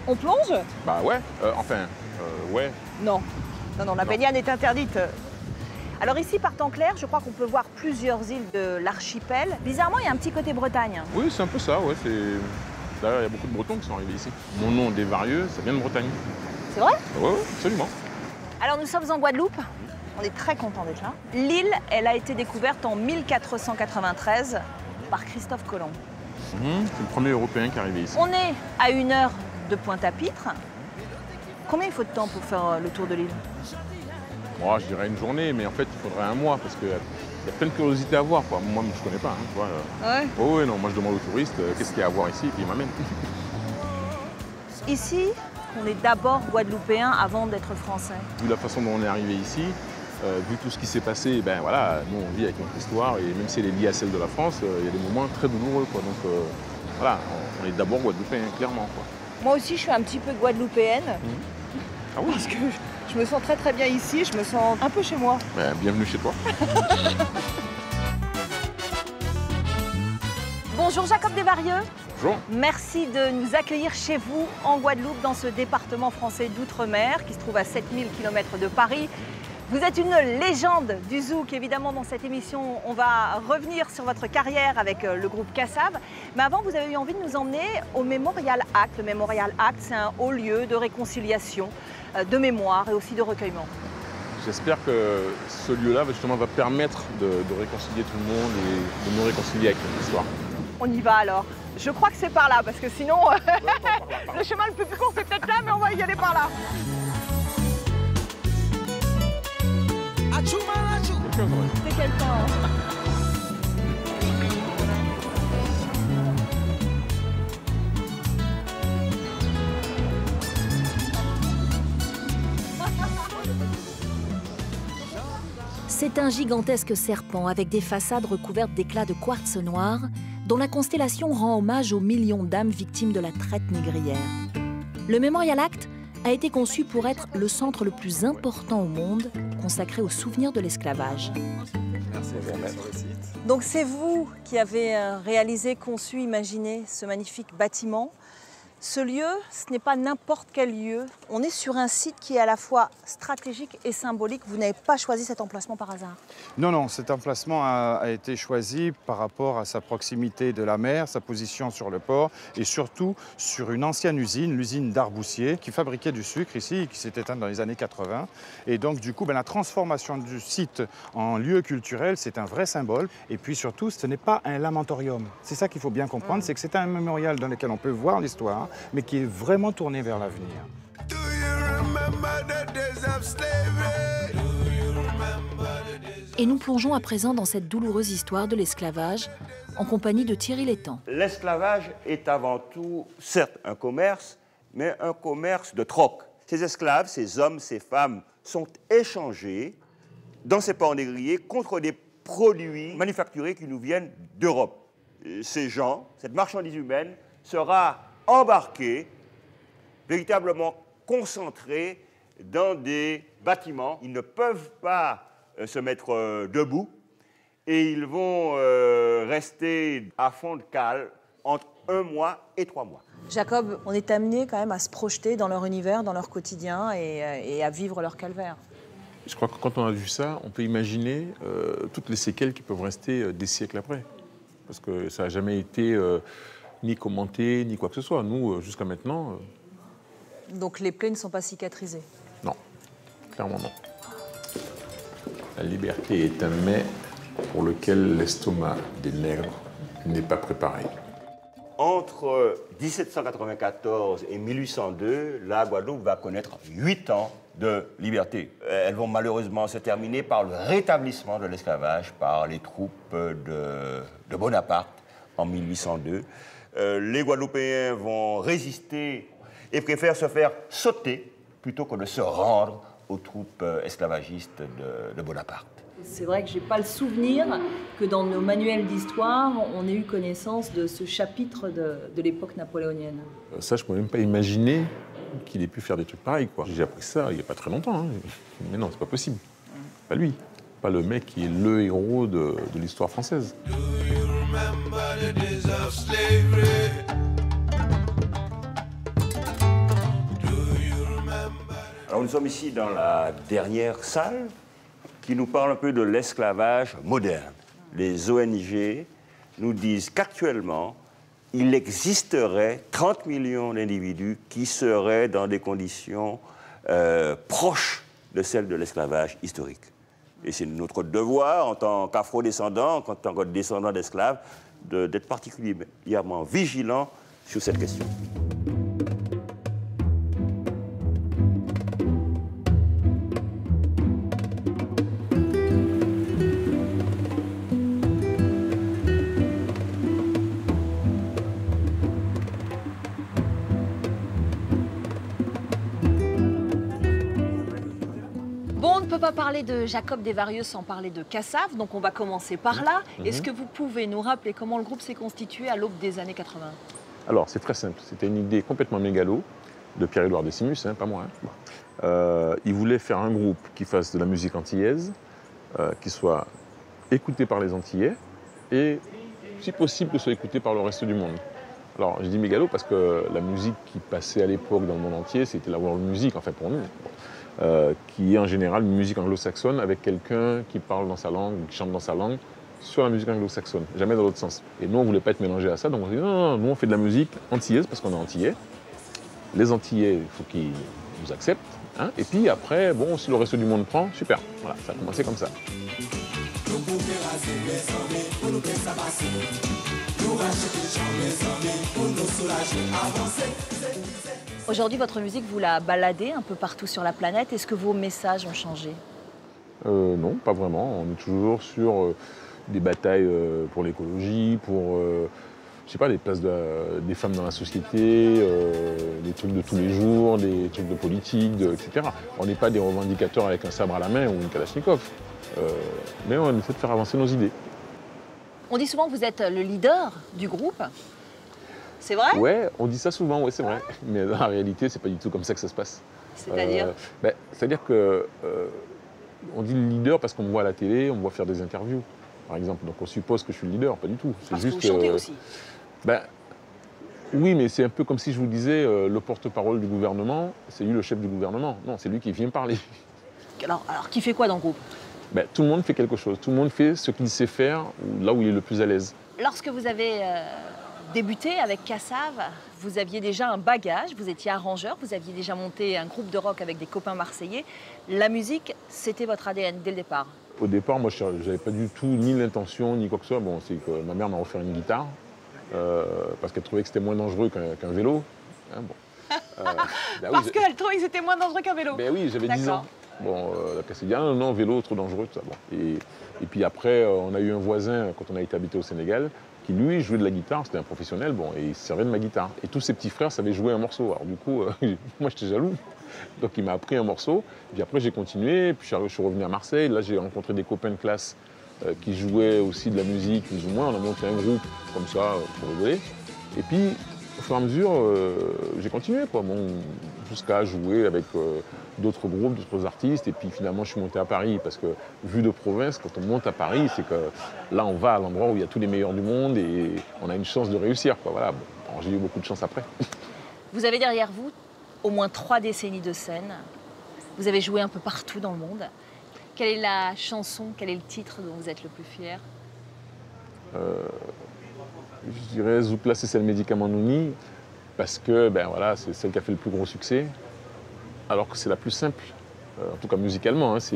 On plonge? Bah ouais, ouais. Non. Non, non, la baignade est interdite. Alors ici, par temps clair, je crois qu'on peut voir plusieurs îles de l'archipel. Bizarrement, il y a un petit côté Bretagne. Oui, c'est un peu ça, ouais. D'ailleurs, il y a beaucoup de Bretons qui sont arrivés ici. Mon nom, des Varieux, ça vient de Bretagne. C'est vrai? Ouais, ouais, absolument. Alors nous sommes en Guadeloupe. On est très contents d'être là. L'île, elle a été découverte en 1493 par Christophe Colomb. C'est le premier Européen qui est arrivé ici. On est à 1 heure de Pointe-à-Pitre. Combien il faut de temps pour faire le tour de l'île? Moi, je dirais une journée, mais en fait, il faudrait un mois parce qu'il y a plein de curiosités à voir, quoi. Moi, je ne connais pas, hein, tu vois. Ouais. Oh, ouais, non, moi, je demande aux touristes qu'est-ce qu'il y a à voir ici, et puis ils m'amènent. Ici, on est d'abord guadeloupéen avant d'être français. Vu la façon dont on est arrivé ici, vu tout ce qui s'est passé, ben voilà, nous, on vit avec notre histoire, et même si elle est liée à celle de la France, il y a des moments très douloureux, quoi. Donc, voilà, on est d'abord guadeloupéen, clairement, quoi. Moi aussi, je suis un petit peu guadeloupéenne. Ah oui? Parce que je me sens très très bien ici, je me sens un peu chez moi. Ben, bienvenue chez toi. Bonjour Jacob Desvarieux. Bonjour. Merci de nous accueillir chez vous en Guadeloupe, dans ce département français d'outre-mer qui se trouve à 7000 km de Paris. Vous êtes une légende du zouk, évidemment. Dans cette émission, on va revenir sur votre carrière avec le groupe Kassav. Mais avant, vous avez eu envie de nous emmener au Memorial Act. Le Memorial Act, c'est un haut lieu de réconciliation, de mémoire et aussi de recueillement. J'espère que ce lieu-là, justement, va permettre de réconcilier tout le monde et de nous réconcilier avec notre histoire. On y va alors. Je crois que c'est par là, parce que sinon, le chemin le plus court, c'est peut-être là, mais on va y aller par là. C'est quelqu'un. C'est un gigantesque serpent avec des façades recouvertes d'éclats de quartz noir dont la constellation rend hommage aux millions d'âmes victimes de la traite négrière. Le Memorial Act a été conçu pour être le centre le plus important au monde consacré au souvenir de l'esclavage. Donc c'est vous qui avez réalisé, conçu, imaginé ce magnifique bâtiment. Ce lieu, ce n'est pas n'importe quel lieu. On est sur un site qui est à la fois stratégique et symbolique. Vous n'avez pas choisi cet emplacement par hasard? Non, non, cet emplacement a été choisi par rapport à sa proximité de la mer, sa position sur le port et surtout sur une ancienne usine, l'usine d'Arboussier, qui fabriquait du sucre ici, qui s'est éteinte dans les années 80. Et donc, du coup, la transformation du site en lieu culturel, c'est un vrai symbole. Et puis surtout, ce n'est pas un lamentorium. C'est ça qu'il faut bien comprendre, c'est que c'est un mémorial dans lequel on peut voir l'histoire, mais qui est vraiment tourné vers l'avenir. Et nous plongeons à présent dans cette douloureuse histoire de l'esclavage en compagnie de Thierry Létang. L'esclavage est avant tout, certes, un commerce, mais un commerce de troc. Ces esclaves, ces hommes, ces femmes sont échangés dans ces ports négriers contre des produits manufacturés qui nous viennent d'Europe. Ces gens, cette marchandise humaine, sera embarqués, véritablement concentrés dans des bâtiments. Ils ne peuvent pas se mettre debout et ils vont rester à fond de cale entre 1 mois et 3 mois. Jacob, on est amené quand même à se projeter dans leur univers, dans leur quotidien et à vivre leur calvaire. Je crois que quand on a vu ça, on peut imaginer toutes les séquelles qui peuvent rester des siècles après. Parce que ça n'a jamais été ni commenté, ni quoi que ce soit. Nous, jusqu'à maintenant... Donc les plaies ne sont pas cicatrisées? Non, clairement non. La liberté est un mets pour lequel l'estomac des nègres n'est pas préparé. Entre 1794 et 1802, la Guadeloupe va connaître 8 ans de liberté. Elles vont malheureusement se terminer par le rétablissement de l'esclavage par les troupes de Bonaparte en 1802. Les Guadeloupéens vont résister et préfèrent se faire sauter plutôt que de se rendre aux troupes esclavagistes de Bonaparte. C'est vrai que je n'ai pas le souvenir que dans nos manuels d'histoire, on ait eu connaissance de ce chapitre de l'époque napoléonienne. Ça, je ne peux même pas imaginer qu'il ait pu faire des trucs pareils, quoi. J'ai appris ça il n'y a pas très longtemps. Hein. Mais non, c'est pas possible. Pas lui. Pas le mec qui est le héros de l'histoire française. Alors nous sommes ici dans la dernière salle qui nous parle un peu de l'esclavage moderne. Les ONG nous disent qu'actuellement, il existerait 30 millions d'individus qui seraient dans des conditions proches de celles de l'esclavage historique. Et c'est notre devoir, en tant qu'afro-descendants, en tant que descendants d'esclaves, d'être particulièrement vigilants sur cette question. On ne peut pas parler de Jacob Desvarieux sans parler de Cassav, donc on va commencer par là. Est-ce que vous pouvez nous rappeler comment le groupe s'est constitué à l'aube des années 80? Alors, c'est très simple. C'était une idée complètement mégalo de Pierre-Édouard Décimus, hein, pas moi. Hein. Il voulait faire un groupe qui fasse de la musique antillaise, qui soit écouté par les Antillais et, si possible, que soit écouté par le reste du monde. Alors, je dis mégalo parce que la musique qui passait à l'époque dans le monde entier, c'était la world music, en fait, pour nous. Qui est en général une musique anglo-saxonne avec quelqu'un qui parle dans sa langue, qui chante dans sa langue, sur la musique anglo-saxonne, jamais dans l'autre sens. Et nous, on ne voulait pas être mélangés à ça, donc on s'est dit non, nous on fait de la musique antillaise parce qu'on est antillais. Les Antillais, il faut qu'ils nous acceptent. Hein, et puis après, bon, si le reste du monde prend, super. Voilà, ça a commencé comme ça. Aujourd'hui, votre musique, vous la baladez un peu partout sur la planète. Est-ce que vos messages ont changé? Non, pas vraiment. On est toujours sur des batailles pour l'écologie, pour je sais pas, les places des femmes dans la société, des trucs de tous les jours, des trucs de politique, etc. On n'est pas des revendicateurs avec un sabre à la main ou une kalachnikov. Mais on essaie de faire avancer nos idées. On dit souvent que vous êtes le leader du groupe. C'est vrai? Ouais, on dit ça souvent, ouais, c'est vrai. Mais dans la réalité, c'est pas du tout comme ça que ça se passe. C'est-à-dire c'est-à-dire que on dit le leader parce qu'on me voit à la télé, on me voit faire des interviews, par exemple. Donc on suppose que je suis le leader, pas du tout. Parce juste, que vous chantez aussi. Oui, mais c'est un peu comme si je vous disais le porte-parole du gouvernement, c'est lui le chef du gouvernement. Non, c'est lui qui vient parler. Alors qui fait quoi dans le groupe? Tout le monde fait quelque chose. Tout le monde fait ce qu'il sait faire, là où il est le plus à l'aise. Lorsque vous avez débuté avec Cassav, vous aviez déjà un bagage, vous étiez arrangeur, vous aviez déjà monté un groupe de rock avec des copains marseillais. La musique, c'était votre ADN dès le départ? Au départ, moi, je n'avais pas du tout ni l'intention, ni quoi que ce soit. Bon, c'est que ma mère m'a offert une guitare, parce qu'elle trouvait que c'était moins dangereux qu'un vélo. Hein, bon. Parce qu'elle trouvait que c'était moins dangereux qu'un vélo? Oui, j'avais 10 ans. Bon, elle s'est dit, ah non, vélo, trop dangereux, tout ça. Bon. Et puis après, on a eu un voisin, quand on a été habité au Sénégal, qui lui jouait de la guitare, c'était un professionnel, bon, et il se servait de ma guitare. Et tous ses petits frères savaient jouer un morceau. Alors du coup, moi j'étais jaloux. Donc il m'a appris un morceau, puis après j'ai continué, puis je suis revenu à Marseille, là j'ai rencontré des copains de classe qui jouaient aussi de la musique, plus ou moins, on a monté un groupe comme ça, pour rigoler. Et puis, au fur et à mesure, j'ai continué, quoi, bon, jusqu'à jouer avec d'autres groupes, d'autres artistes. Et puis finalement, je suis monté à Paris parce que, vu de province, quand on monte à Paris, c'est que là, on va à l'endroit où il y a tous les meilleurs du monde et on a une chance de réussir, quoi. Voilà. Bon, j'ai eu beaucoup de chance après. Vous avez derrière vous au moins 3 décennies de scène. Vous avez joué un peu partout dans le monde. Quelle est la chanson, quel est le titre dont vous êtes le plus fier? Je dirais Zoukla, c'est le médicament Nouni, parce que voilà, c'est celle qui a fait le plus gros succès, alors que c'est la plus simple, en tout cas musicalement, hein, c'est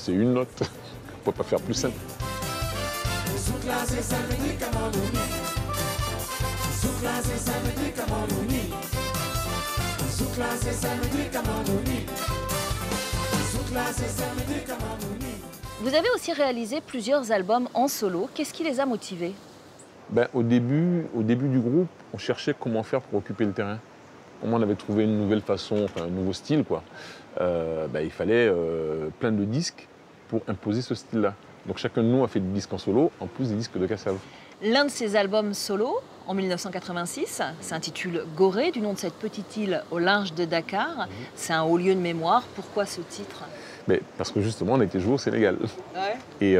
une note, on ne peut pas faire plus simple. Zoukla, c'est le médicament Nouni. Zoukla, c'est le médicament Nouni. Zoukla, c'est le médicament Nouni. Zoukla, c'est le médicament Nouni. Vous avez aussi réalisé plusieurs albums en solo. Qu'est-ce qui les a motivés? Au début du groupe, on cherchait comment faire pour occuper le terrain. Comment on avait trouvé une nouvelle façon, enfin un nouveau style, quoi. Il fallait plein de disques pour imposer ce style-là. Donc chacun de nous a fait des disques en solo, en plus des disques de Cassav. L'un de ces albums solo, en 1986, s'intitule Gorée, du nom de cette petite île au large de Dakar. C'est un haut lieu de mémoire. Pourquoi ce titre? Parce que justement, on a été joué au Sénégal. Ouais. Et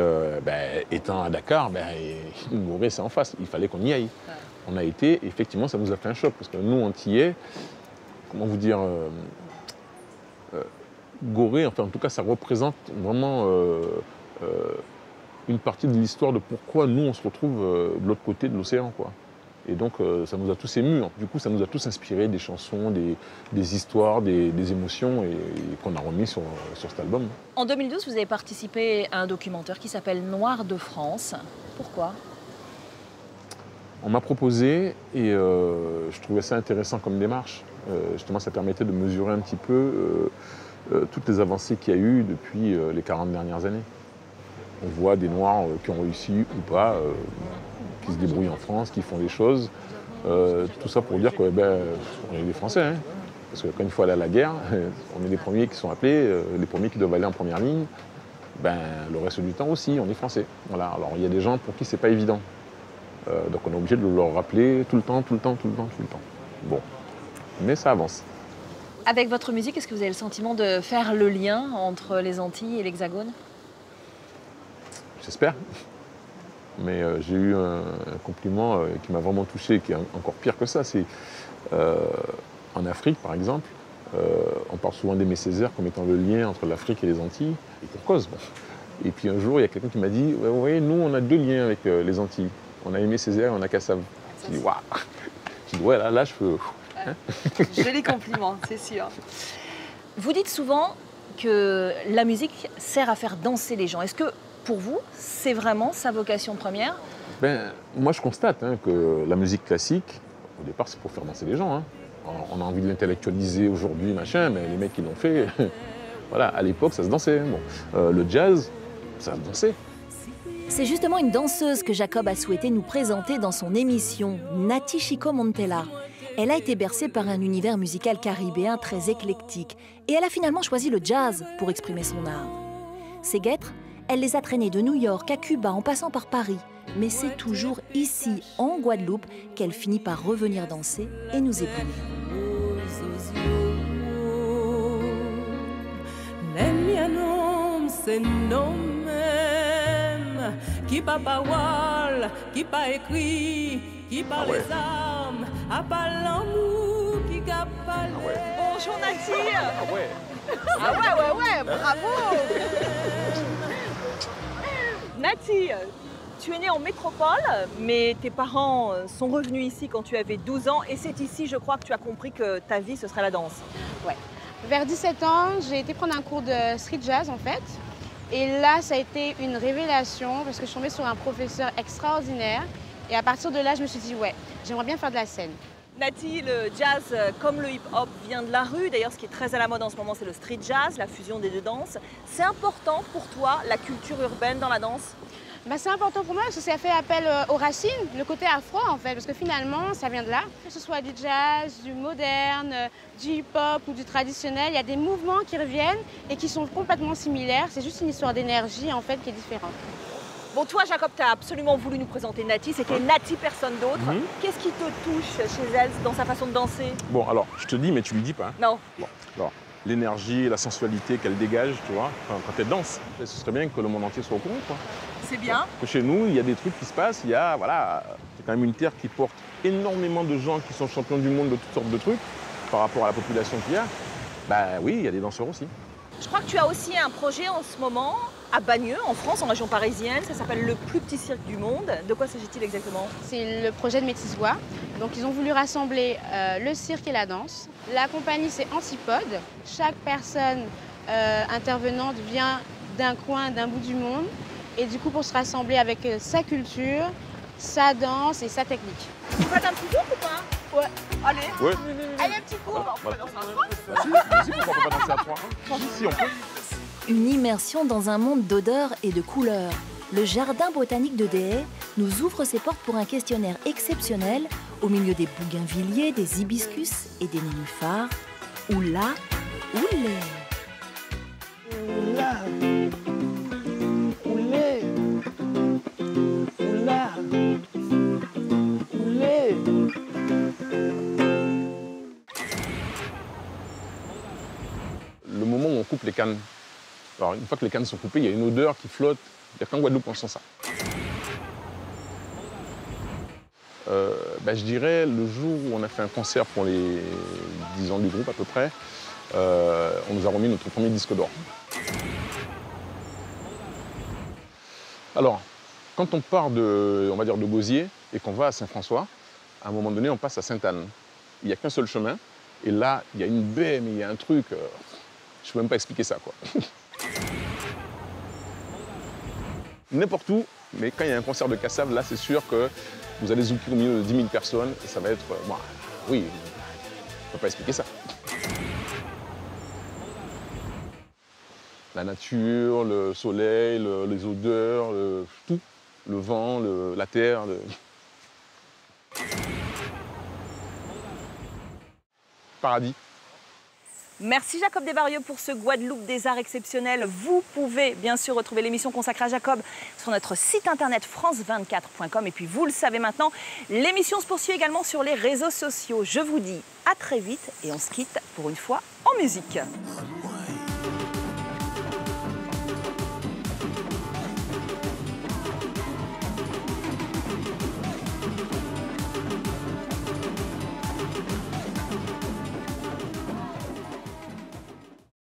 étant à Dakar, Gorée, c'est en face. Il fallait qu'on y aille. Ouais. On a été, et effectivement, ça nous a fait un choc. Parce que nous, Antillais, comment vous dire, Gorée, enfin en tout cas, ça représente vraiment une partie de l'histoire de pourquoi nous, on se retrouve de l'autre côté de l'océan, quoi. Et donc, ça nous a tous émus. Du coup, ça nous a tous inspiré des chansons, des histoires, des émotions et qu'on a remis sur cet album. En 2012, vous avez participé à un documentaire qui s'appelle Noir de France. Pourquoi? On m'a proposé et je trouvais ça intéressant comme démarche. Justement, ça permettait de mesurer un petit peu toutes les avancées qu'il y a eu depuis les 40 dernières années. On voit des Noirs qui ont réussi ou pas, qui se débrouillent en France, qui font des choses. Tout ça pour dire qu'on est des Français. Hein. Parce que quand il faut aller à la guerre, on est les premiers qui sont appelés, les premiers qui doivent aller en première ligne. Le reste du temps aussi, on est Français. Voilà. Alors il y a des gens pour qui c'est pas évident. Donc on est obligé de leur rappeler tout le temps. Bon, mais ça avance. Avec votre musique, est-ce que vous avez le sentiment de faire le lien entre les Antilles et l'Hexagone? J'espère. Mais j'ai eu un compliment qui m'a vraiment touché, qui est encore pire que ça. C'est en Afrique, par exemple, on parle souvent d'Aimé Césaire comme étant le lien entre l'Afrique et les Antilles, et pour cause. Bon. Et puis un jour, il y a quelqu'un qui m'a dit « Vous voyez, nous, on a deux liens avec les Antilles. On a Aimé Césaire et on a Kassav. » J'ai dit « Waouh !» J'ai dit « Ouais, là, je peux... » Joli compliment, c'est sûr. Vous dites souvent que la musique sert à faire danser les gens. Est-ce que, pour vous, c'est vraiment sa vocation première? Moi, je constate que la musique classique, au départ, c'est pour faire danser les gens. Hein. On a envie de l'intellectualiser aujourd'hui, machin, mais les mecs qui l'ont fait, voilà, à l'époque, ça se dansait. Bon. Le jazz, ça se dansait. C'est justement une danseuse que Jacob a souhaité nous présenter dans son émission, Naty Chico Montella. Elle a été bercée par un univers musical caribéen très éclectique et elle a finalement choisi le jazz pour exprimer son art. Ses guêtres, elle les a traînés de New York à Cuba en passant par Paris. Mais c'est toujours ici, en Guadeloupe, qu'elle finit par revenir danser et nous éblouir. Qui pas parole, qui pas écrit, qui pas les âmes, à pas l'amour, qui a pas Bonjour Naty. Ah ouais. Ouais, bravo. Naty, tu es née en métropole, mais tes parents sont revenus ici quand tu avais 12 ans et c'est ici, je crois, que tu as compris que ta vie, ce serait la danse. Ouais. Vers 17 ans, j'ai été prendre un cours de street jazz en fait. Et là, ça a été une révélation parce que je suis tombée sur un professeur extraordinaire. Et à partir de là, je me suis dit, ouais, j'aimerais bien faire de la scène. Naty, le jazz, comme le hip-hop, vient de la rue. D'ailleurs, ce qui est très à la mode en ce moment, c'est le street jazz, la fusion des deux danses. C'est important pour toi, la culture urbaine dans la danse? C'est important pour moi parce que ça fait appel aux racines, le côté afro en fait, parce que finalement, ça vient de là. Que ce soit du jazz, du moderne, du hip-hop ou du traditionnel, il y a des mouvements qui reviennent et qui sont complètement similaires. C'est juste une histoire d'énergie en fait qui est différente. Bon, toi, Jacob, tu as absolument voulu nous présenter Naty. C'était Naty, personne d'autre. Qu'est-ce qui te touche chez elle dans sa façon de danser? Bon, alors, je te dis, mais tu lui dis pas. Hein. Non. Bon, alors, l'énergie, la sensualité qu'elle dégage, tu vois, quand elle danse, ce serait bien que le monde entier soit au courant, quoi. C'est bien. Que chez nous, il y a des trucs qui se passent, il y a, voilà, c'est quand même une terre qui porte énormément de gens qui sont champions du monde de toutes sortes de trucs par rapport à la population qu'il y a. Oui, il y a des danseurs aussi. Je crois que tu as aussi un projet en ce moment à Bagneux, en France, en région parisienne. Ça s'appelle le plus petit cirque du monde. De quoi s'agit-il exactement? C'est le projet de Métis Voix. Donc ils ont voulu rassembler le cirque et la danse. La compagnie, c'est Antipode. Chaque personne intervenante vient d'un coin, d'un bout du monde. Et du coup, pour se rassembler avec sa culture, sa danse et sa technique. Tu fais un petit tour ou pas? Ouais. Allez. Ouais. Allez, un petit cours. Voilà. Vas-y, pourquoi on peut pas danser à trois? Si, on peut. Une immersion dans un monde d'odeurs et de couleurs. Le jardin botanique de Deshaies nous ouvre ses portes pour un questionnaire exceptionnel au milieu des bougainvilliers, des hibiscus et des nénuphars. Oula, oulé. Oula, oulé, oula, oulé. Le moment où on coupe les cannes. Alors, une fois que les cannes sont coupées, il y a une odeur qui flotte. Il n'y a qu'en Guadeloupe on sent ça. Je dirais le jour où on a fait un concert pour les 10 ans du groupe à peu près, on nous a remis notre premier disque d'or. Alors, quand on part on va dire de Gosier et qu'on va à Saint-François, à un moment donné, on passe à Sainte-Anne. Il n'y a qu'un seul chemin. Et là, il y a une baie, mais il y a un truc... je ne peux même pas expliquer ça, quoi. N'importe où, mais quand il y a un concert de Kassav, là, c'est sûr que vous allez zouker au milieu de 10 000 personnes et ça va être... oui, je ne peux pas expliquer ça. La nature, le soleil, les odeurs, tout. Le vent, la terre. Paradis. Merci Jacob Desvarieux pour ce Guadeloupe des arts exceptionnels. Vous pouvez bien sûr retrouver l'émission consacrée à Jacob sur notre site internet france24.com. Et puis vous le savez maintenant, l'émission se poursuit également sur les réseaux sociaux. Je vous dis à très vite et on se quitte pour une fois en musique.